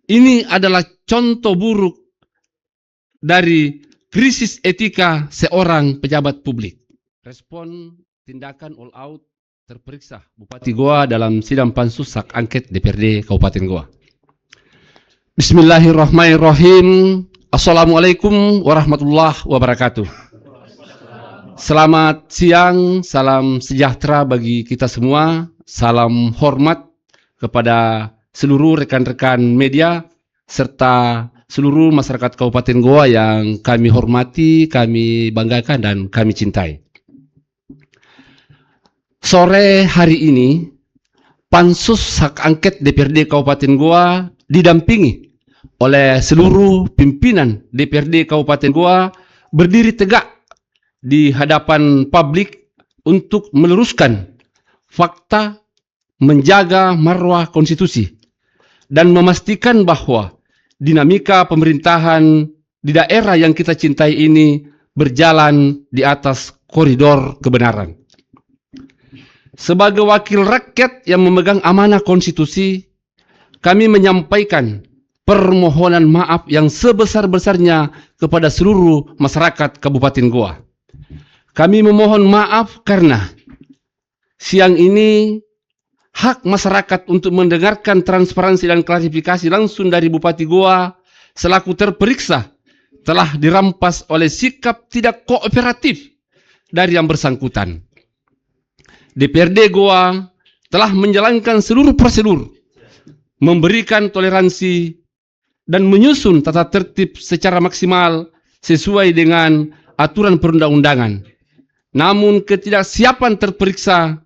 Ini adalah contoh buruk dari krisis etika seorang pejabat publik. Respon tindakan all out terperiksa Bupati Goa dalam sidang pansus hak angket DPRD Kabupaten Goa. Bismillahirrahmanirrahim. Assalamualaikum warahmatullahi wabarakatuh. Selamat siang, salam sejahtera bagi kita semua. Salam hormat kepada seluruh rekan-rekan media serta seluruh masyarakat Kabupaten Goa yang kami hormati, kami banggakan, dan kami cintai. Sore hari ini, Pansus Hak Angket DPRD Kabupaten Goa didampingi oleh seluruh pimpinan DPRD Kabupaten Goa berdiri tegak di hadapan publik untuk meluruskan fakta, menjaga marwah konstitusi, dan memastikan bahwa dinamika pemerintahan di daerah yang kita cintai ini berjalan di atas koridor kebenaran. Sebagai wakil rakyat yang memegang amanah konstitusi, kami menyampaikan permohonan maaf yang sebesar-besarnya kepada seluruh masyarakat Kabupaten Goa. Kami memohon maaf karena siang ini hak masyarakat untuk mendengarkan transparansi dan klarifikasi langsung dari Bupati Goa selaku terperiksa telah dirampas oleh sikap tidak kooperatif dari yang bersangkutan. DPRD Goa telah menjalankan seluruh prosedur, memberikan toleransi, dan menyusun tata tertib secara maksimal sesuai dengan aturan perundang-undangan. Namun ketidaksiapan terperiksa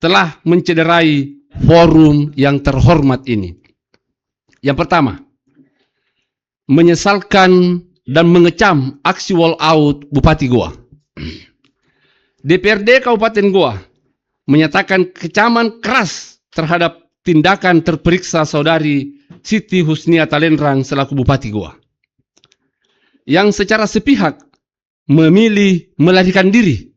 telah mencederai forum yang terhormat ini. Yang pertama, menyesalkan dan mengecam aksi wall out Bupati Goa. DPRD Kabupaten Goa menyatakan kecaman keras terhadap tindakan terperiksa saudari Siti Husnia Talenrang selaku Bupati Goa, yang secara sepihak memilih melarikan diri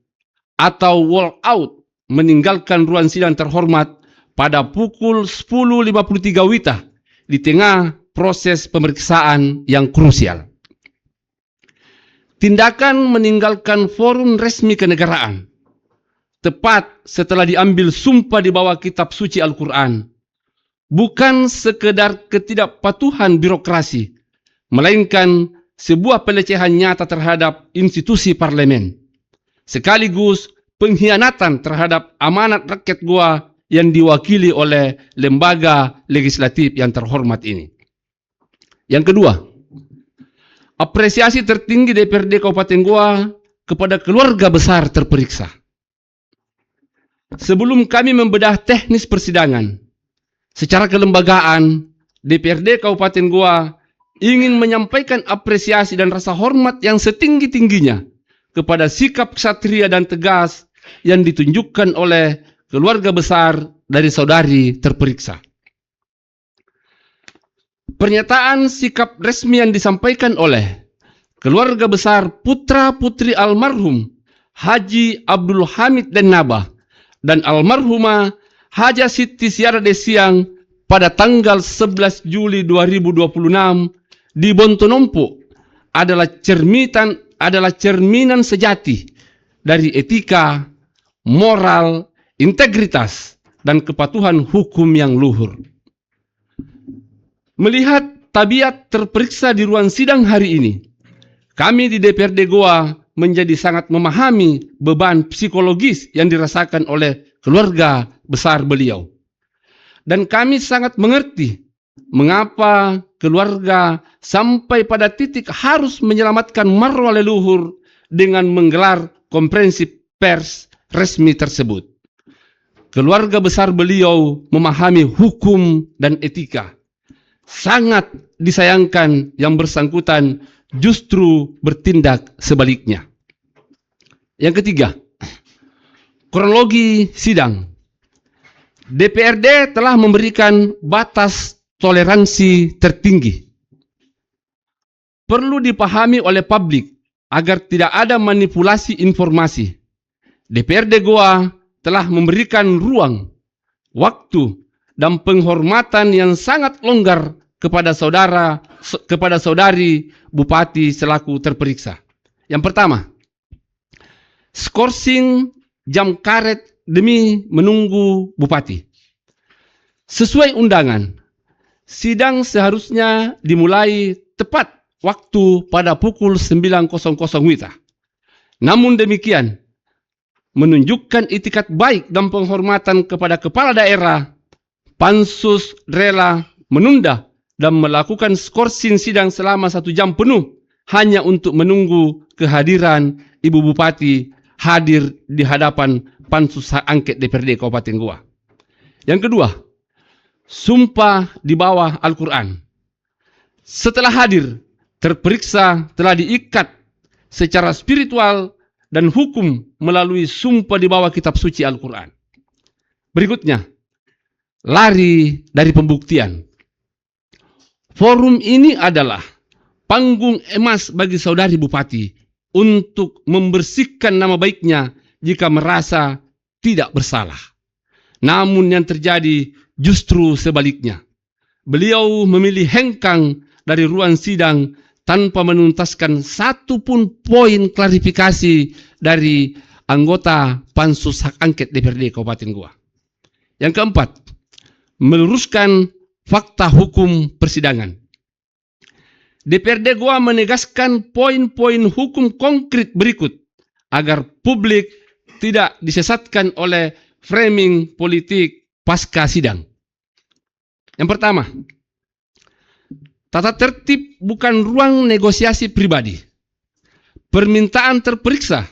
atau wall out meninggalkan ruang sidang terhormat pada pukul 10.53 WITA di tengah proses pemeriksaan yang krusial. Tindakan meninggalkan forum resmi kenegaraan tepat setelah diambil sumpah di bawah kitab suci Al-Quran bukan sekedar ketidakpatuhan birokrasi, melainkan sebuah pelecehan nyata terhadap institusi parlemen, sekaligus pengkhianatan terhadap amanat rakyat Goa yang diwakili oleh lembaga legislatif yang terhormat ini. Yang kedua, apresiasi tertinggi DPRD Kabupaten Goa kepada keluarga besar terperiksa. Sebelum kami membedah teknis persidangan, secara kelembagaan, DPRD Kabupaten Goa ingin menyampaikan apresiasi dan rasa hormat yang setinggi-tingginya kepada sikap ksatria dan tegas yang ditunjukkan oleh keluarga besar dari saudari terperiksa. Pernyataan sikap resmi yang disampaikan oleh keluarga besar putra-putri almarhum Haji Abdul Hamid dan Nabah dan almarhumah Haja Siti Siara Desiang pada tanggal 11 Juli 2026 di Bontonompo adalah cerminan sejati dari etika, moral, integritas, dan kepatuhan hukum yang luhur. Melihat tabiat terperiksa di ruang sidang hari ini, kami di DPRD Goa menjadi sangat memahami beban psikologis yang dirasakan oleh keluarga besar beliau. Dan kami sangat mengerti mengapa keluarga sampai pada titik harus menyelamatkan marwah leluhur dengan menggelar konferensi pers resmi tersebut. Keluarga besar beliau memahami hukum dan etika. Sangat disayangkan yang bersangkutan justru bertindak sebaliknya. Yang ketiga, kronologi sidang. DPRD telah memberikan batas toleransi tertinggi. Perlu dipahami oleh publik agar tidak ada manipulasi informasi. DPRD Goa telah memberikan ruang, waktu, dan penghormatan yang sangat longgar kepada saudari Bupati selaku terperiksa. Yang pertama, skorsing jam karet demi menunggu Bupati. Sesuai undangan, sidang seharusnya dimulai tepat waktu pada pukul 9.00 WITA. Namun demikian, menunjukkan itikat baik dan penghormatan kepada kepala daerah, Pansus rela menunda dan melakukan skorsing sidang selama 1 jam penuh hanya untuk menunggu kehadiran Ibu Bupati hadir di hadapan Pansus Hak Angket DPRD Kabupaten Goa. Yang kedua, sumpah di bawah Al-Quran. Setelah hadir, terperiksa telah diikat secara spiritual dan hukum melalui sumpah di bawah kitab suci Al-Quran. Berikutnya, lari dari pembuktian. Forum ini adalah panggung emas bagi saudari Bupati untuk membersihkan nama baiknya jika merasa tidak bersalah. Namun yang terjadi justru sebaliknya. Beliau memilih hengkang dari ruang sidang tanpa menuntaskan satu pun poin klarifikasi dari anggota Pansus Hak Angket DPRD Kabupaten Goa. Yang keempat, meluruskan fakta hukum persidangan. DPRD Goa menegaskan poin-poin hukum konkret berikut agar publik tidak disesatkan oleh framing politik pasca sidang. Yang pertama, tata tertib bukan ruang negosiasi pribadi. Permintaan terperiksa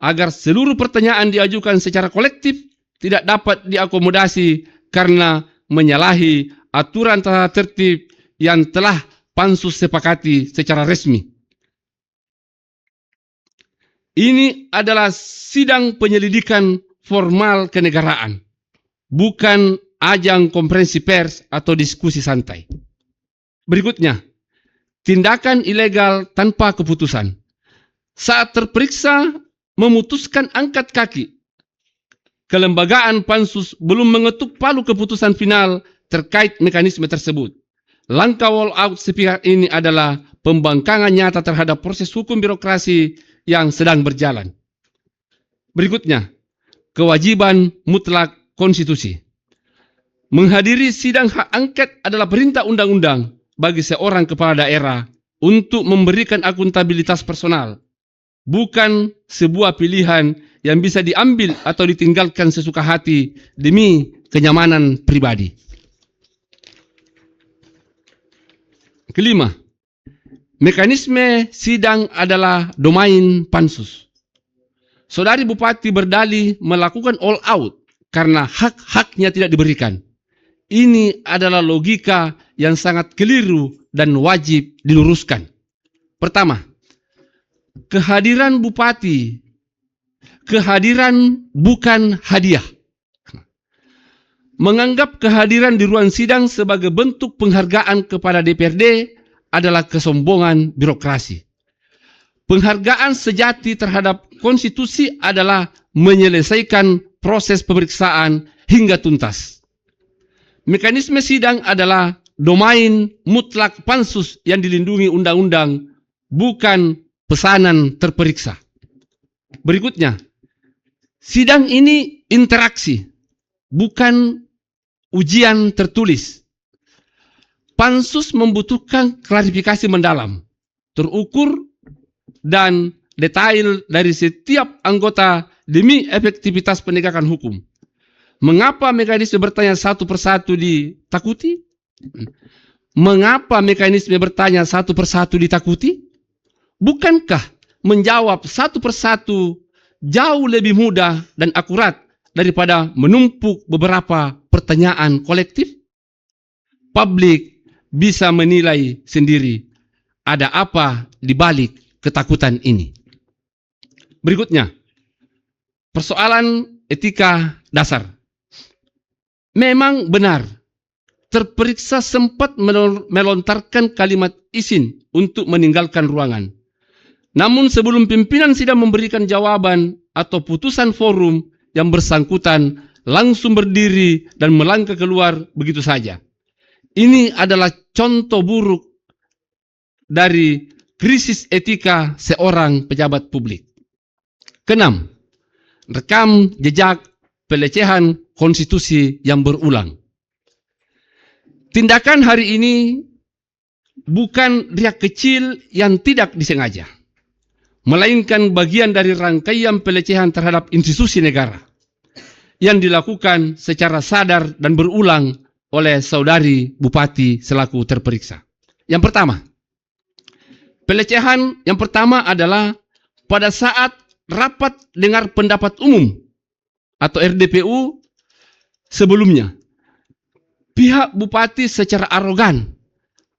agar seluruh pertanyaan diajukan secara kolektif tidak dapat diakomodasi karena menyalahi aturan tata tertib yang telah Pansus sepakati secara resmi. Ini adalah sidang penyelidikan formal kenegaraan, bukan ajang konferensi pers atau diskusi santai. Berikutnya, tindakan ilegal tanpa keputusan. Saat terperiksa memutuskan angkat kaki, kelembagaan Pansus belum mengetuk palu keputusan final terkait mekanisme tersebut. Langkah wall out sepihak ini adalah pembangkangan nyata terhadap proses hukum birokrasi yang sedang berjalan. Berikutnya, kewajiban mutlak konstitusi. Menghadiri sidang hak angket adalah perintah undang-undang bagi seorang kepala daerah untuk memberikan akuntabilitas personal, bukan sebuah pilihan yang bisa diambil atau ditinggalkan sesuka hati demi kenyamanan pribadi. Kelima, mekanisme sidang adalah domain Pansus. Saudari Bupati berdalih melakukan all out karena hak-haknya tidak diberikan. Ini adalah logika yang sangat keliru dan wajib diluruskan. Pertama, kehadiran Bupati, kehadiran bukan hadiah. Menganggap kehadiran di ruang sidang sebagai bentuk penghargaan kepada DPRD adalah kesombongan birokrasi. Penghargaan sejati terhadap konstitusi adalah menyelesaikan proses pemeriksaan hingga tuntas. Mekanisme sidang adalah domain mutlak Pansus yang dilindungi undang-undang, bukan pesanan terperiksa. Berikutnya, sidang ini interaksi, bukan ujian tertulis. Pansus membutuhkan klarifikasi mendalam, terukur, dan detail dari setiap anggota demi efektivitas penegakan hukum. Mengapa mekanisme bertanya satu persatu ditakuti? Mengapa mekanisme bertanya satu persatu ditakuti? Bukankah menjawab satu persatu jauh lebih mudah dan akurat daripada menumpuk beberapa pertanyaan kolektif? Publik bisa menilai sendiri ada apa di balik ketakutan ini. Berikutnya, persoalan etika dasar. Memang benar, terperiksa sempat melontarkan kalimat izin untuk meninggalkan ruangan. Namun sebelum pimpinan sidang memberikan jawaban atau putusan forum, yang bersangkutan langsung berdiri dan melangkah keluar begitu saja. Ini adalah contoh buruk dari krisis etika seorang pejabat publik. Keenam, rekam jejak pelecehan konstitusi yang berulang. Tindakan hari ini bukan riak kecil yang tidak disengaja, melainkan bagian dari rangkaian pelecehan terhadap institusi negara yang dilakukan secara sadar dan berulang oleh saudari Bupati selaku terperiksa. Yang pertama, pelecehan yang pertama adalah pada saat rapat dengar pendapat umum atau RDPU sebelumnya, pihak Bupati secara arogan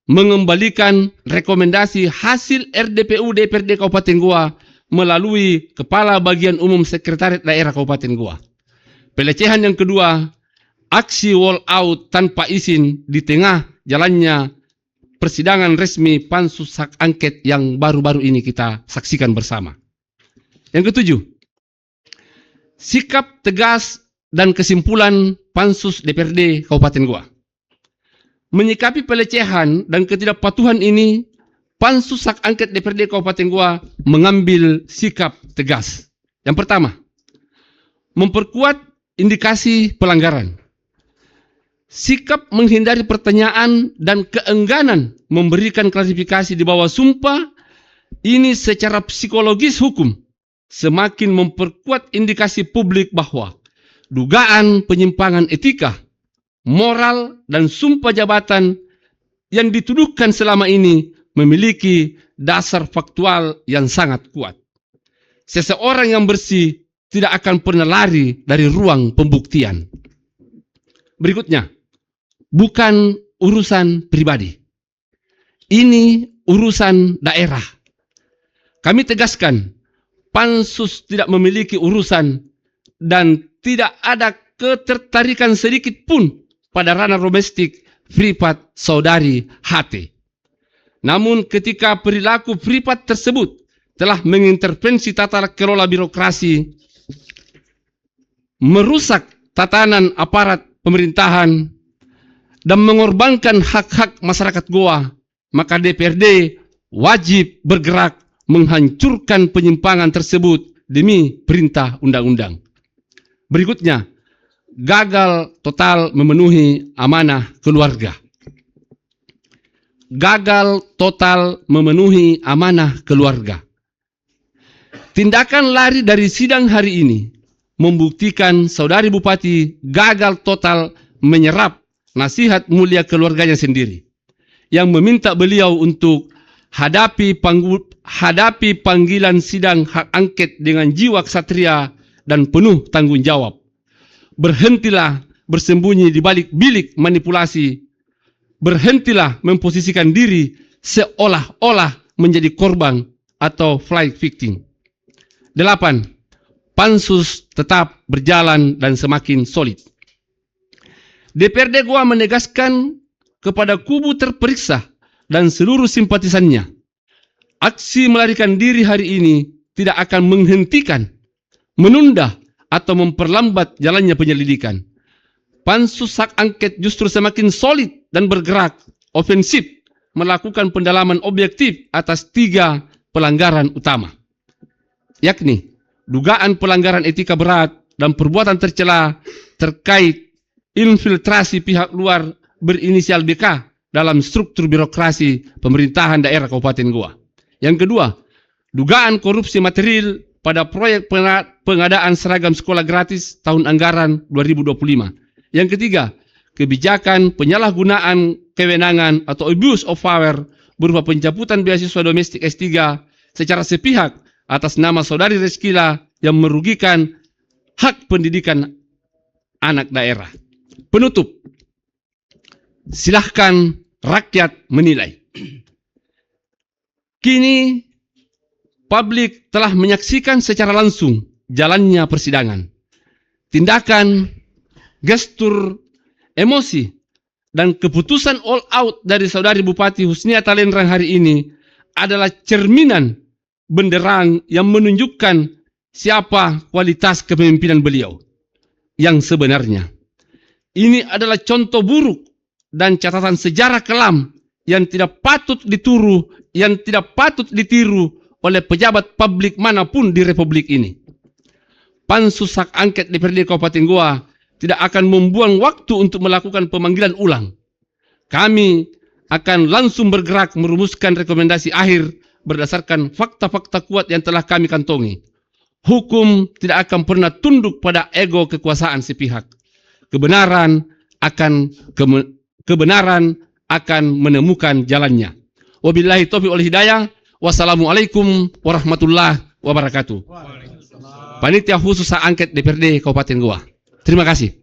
mengembalikan rekomendasi hasil RDPU DPRD Kabupaten Goa melalui Kepala Bagian Umum Sekretariat Daerah Kabupaten Goa. Pelecehan yang kedua, aksi wall out tanpa izin di tengah jalannya persidangan resmi pansus hak angket yang baru-baru ini kita saksikan bersama. Yang ketujuh, sikap tegas dan kesimpulan pansus DPRD Kabupaten Goa. Menyikapi pelecehan dan ketidakpatuhan ini, pansus hak angket DPRD Kabupaten Goa mengambil sikap tegas. Yang pertama, memperkuat indikasi pelanggaran. Sikap menghindari pertanyaan dan keengganan memberikan klarifikasi di bawah sumpah ini secara psikologis hukum semakin memperkuat indikasi publik bahwa dugaan penyimpangan etika, moral, dan sumpah jabatan yang dituduhkan selama ini memiliki dasar faktual yang sangat kuat. Seseorang yang bersih tidak akan pernah lari dari ruang pembuktian. Berikutnya, bukan urusan pribadi. Ini urusan daerah. Kami tegaskan, pansus tidak memiliki urusan dan tidak ada ketertarikan sedikit pun pada ranah domestik privat saudari HT. Namun ketika perilaku privat tersebut telah mengintervensi tata kelola birokrasi, merusak tatanan aparat pemerintahan, dan mengorbankan hak-hak masyarakat Goa, maka DPRD wajib bergerak menghancurkan penyimpangan tersebut demi perintah undang-undang. Berikutnya, gagal total memenuhi amanah keluarga. Gagal total memenuhi amanah keluarga. Tindakan lari dari sidang hari ini membuktikan saudari Bupati gagal total menyerap nasihat mulia keluarganya sendiri yang meminta beliau untuk hadapi panggilan sidang hak angket dengan jiwa ksatria dan penuh tanggung jawab. Berhentilah bersembunyi di balik bilik manipulasi. Berhentilah memposisikan diri seolah-olah menjadi korban atau flight victim. 8. Pansus tetap berjalan dan semakin solid. DPRD Goa menegaskan kepada kubu terperiksa dan seluruh simpatisannya, aksi melarikan diri hari ini tidak akan menghentikan, menunda, atau memperlambat jalannya penyelidikan. Pansus hak angket justru semakin solid dan bergerak ofensif melakukan pendalaman objektif atas 3 pelanggaran utama, yakni dugaan pelanggaran etika berat dan perbuatan tercela terkait infiltrasi pihak luar berinisial BK dalam struktur birokrasi pemerintahan daerah Kabupaten Goa. Yang kedua, dugaan korupsi material pada proyek pengadaan seragam sekolah gratis tahun anggaran 2025. Yang ketiga, kebijakan penyalahgunaan kewenangan atau abuse of power berupa pencabutan beasiswa domestik S3 secara sepihak atas nama saudari Reskila yang merugikan hak pendidikan anak daerah. Penutup, silahkan rakyat menilai. Kini publik telah menyaksikan secara langsung jalannya persidangan. Tindakan, gestur, emosi, dan keputusan all out dari saudari Bupati Husnia Talenrang hari ini adalah cerminan benderang yang menunjukkan siapa kualitas kepemimpinan beliau yang sebenarnya. Ini adalah contoh buruk dan catatan sejarah kelam yang tidak patut ditiru oleh pejabat publik manapun di Republik ini. Pansus Hak Angket DPRD Kabupaten Goa tidak akan membuang waktu untuk melakukan pemanggilan ulang. Kami akan langsung bergerak merumuskan rekomendasi akhir berdasarkan fakta-fakta kuat yang telah kami kantongi. Hukum tidak akan pernah tunduk pada ego kekuasaan sepihak. Kebenaran akan menemukan jalannya. Wabillahi taufiq wal hidayah. Wassalamualaikum warahmatullahi wabarakatuh. Panitia khusus Hak Angket DPRD Kabupaten Goa. Terima kasih.